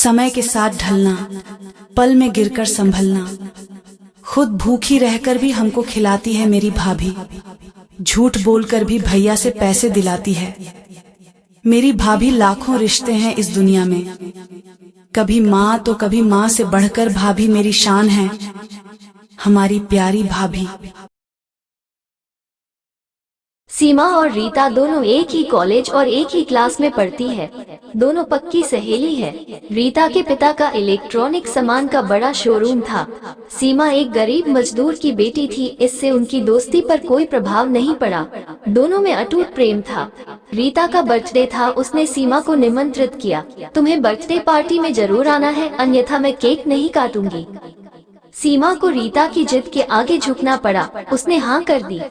समय के साथ ढलना, पल में गिरकर संभलना। खुद भूखी रहकर भी हमको खिलाती है मेरी भाभी, झूठ बोलकर भी भैया से पैसे दिलाती है। मेरी भाभी लाखों रिश्ते हैं इस दुनिया में, कभी माँ तो कभी माँ से बढ़कर भाभी मेरी शान है, हमारी प्यारी भाभी। सीमा और रीता दोनों एक ही कॉलेज और एक ही क्लास में पढ़ती है। दोनों पक्की सहेली है। रीता के पिता का इलेक्ट्रॉनिक सामान का बड़ा शोरूम था। सीमा एक गरीब मजदूर की बेटी थी, इससे उनकी दोस्ती पर कोई प्रभाव नहीं पड़ा। दोनों में अटूट प्रेम था। रीता का बर्थडे था, उसने सीमा को निमंत्रित किया। तुम्हें बर्थडे पार्टी में जरूर आना है, अन्यथा मैं केक नहीं काटूंगी। सीमा को रीता की जिद के आगे झुकना पड़ा। उसने हाँ कर दी।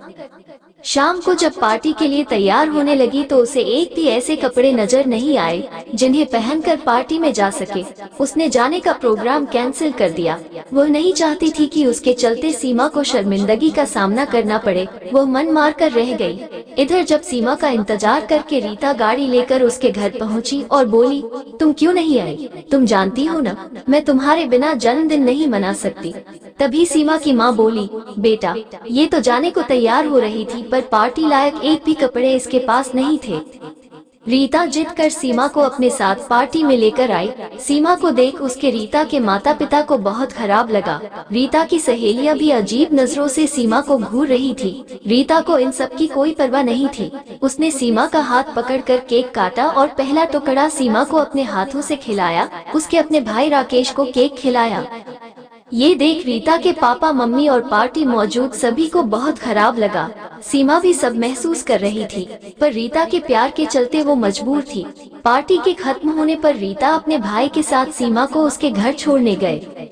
शाम को जब पार्टी के लिए तैयार होने लगी तो उसे एक भी ऐसे कपड़े नजर नहीं आए जिन्हें पहनकर पार्टी में जा सके। उसने जाने का प्रोग्राम कैंसिल कर दिया। वह नहीं चाहती थी कि उसके चलते सीमा को शर्मिंदगी का सामना करना पड़े। वह मन मार कर रह गई। इधर जब सीमा का इंतजार करके रीता गाड़ी लेकर उसके घर पहुंची और बोली, तुम क्यों नहीं आई? तुम जानती हो ना, मैं तुम्हारे बिना जन्मदिन नहीं मना सकती। तभी सीमा की माँ बोली, बेटा ये तो जाने को तैयार हो रही थी, पर पार्टी लायक एक भी कपड़े इसके पास नहीं थे। रीता जिद कर सीमा को अपने साथ पार्टी में लेकर आई। सीमा को देख उसके रीता के माता पिता को बहुत खराब लगा। रीता की सहेलियां भी अजीब नजरों से सीमा को घूर रही थी। रीता को इन सब की कोई परवाह नहीं थी। उसने सीमा का हाथ पकड़कर केक काटा और पहला टुकड़ा सीमा को अपने हाथों से खिलाया। उसके अपने भाई राकेश को केक खिलाया। ये देख रीता के पापा, मम्मी और पार्टी मौजूद सभी को बहुत खराब लगा। सीमा भी सब महसूस कर रही थी, पर रीता के प्यार के चलते वो मजबूर थी। पार्टी के खत्म होने पर रीता अपने भाई के साथ सीमा को उसके घर छोड़ने गए।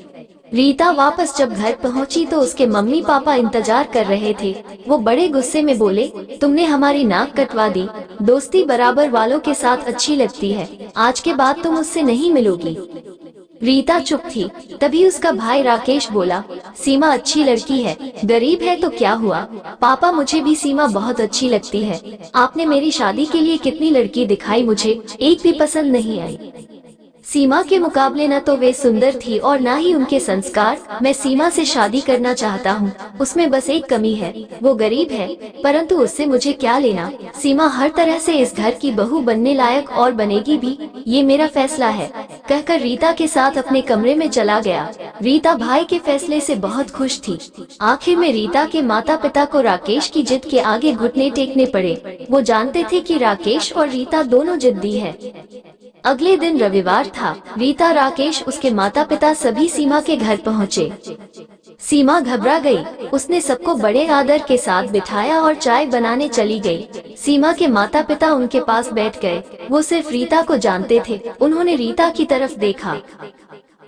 रीता वापस जब घर पहुंची तो उसके मम्मी पापा इंतजार कर रहे थे। वो बड़े गुस्से में बोले, तुमने हमारी नाक कटवा दी। दोस्ती बराबर वालों के साथ अच्छी लगती है, आज के बाद तुम उससे नहीं मिलोगी। रीता चुप थी। तभी उसका भाई राकेश बोला, सीमा अच्छी लड़की है, गरीब है तो क्या हुआ? पापा मुझे भी सीमा बहुत अच्छी लगती है। आपने मेरी शादी के लिए कितनी लड़की दिखाई, मुझे एक भी पसंद नहीं आई। सीमा के मुकाबले न तो वे सुंदर थी और न ही उनके संस्कार। मैं सीमा से शादी करना चाहता हूँ, उसमें बस एक कमी है, वो गरीब है, परंतु उससे मुझे क्या लेना। सीमा हर तरह से इस घर की बहू बनने लायक और बनेगी भी, ये मेरा फैसला है, कहकर रीता के साथ अपने कमरे में चला गया। रीता भाई के फैसले से बहुत खुश थी। आखिर में रीता के माता पिता को राकेश की जिद के आगे घुटने टेकने पड़े। वो जानते थे कि राकेश और रीता दोनों जिद्दी है। अगले दिन रविवार था। रीता, राकेश, उसके माता पिता सभी सीमा के घर पहुँचे। सीमा घबरा गई। उसने सबको बड़े आदर के साथ बिठाया और चाय बनाने चली गई। सीमा के माता पिता उनके पास बैठ गए। वो सिर्फ रीता को जानते थे। उन्होंने रीता की तरफ देखा।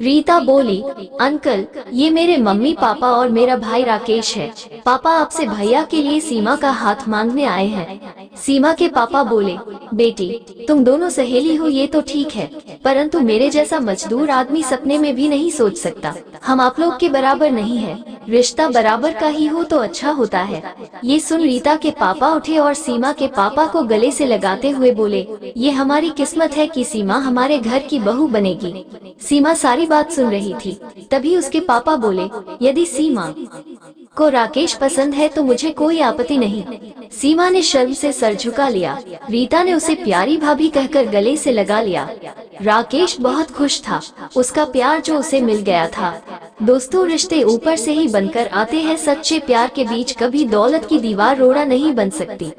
रीता बोली, अंकल, ये मेरे मम्मी पापा और मेरा भाई राकेश है। पापा आपसे भैया के लिए सीमा का हाथ मांगने आए हैं। सीमा के पापा बोले, बेटी तुम दोनों सहेली हो ये तो ठीक है, परंतु मेरे जैसा मजदूर आदमी सपने में भी नहीं सोच सकता। हम आप लोग के बराबर नहीं है, रिश्ता बराबर का ही हो तो अच्छा होता है। ये सुन रीता के पापा उठे और सीमा के पापा को गले से लगाते हुए बोले, ये हमारी किस्मत है कि सीमा हमारे घर की बहू बनेगी। सीमा सारी बात सुन रही थी। तभी उसके पापा बोले, यदि सीमा को राकेश पसंद है तो मुझे कोई आपत्ति नहीं। सीमा ने शर्म से सर झुका लिया। रीता ने उसे प्यारी भाभी कहकर गले से लगा लिया। राकेश बहुत खुश था। उसका प्यार जो उसे मिल गया था। दोस्तों, रिश्ते ऊपर से ही बनकर आते हैं। सच्चे प्यार के बीच कभी दौलत की दीवार रोड़ा नहीं बन सकती।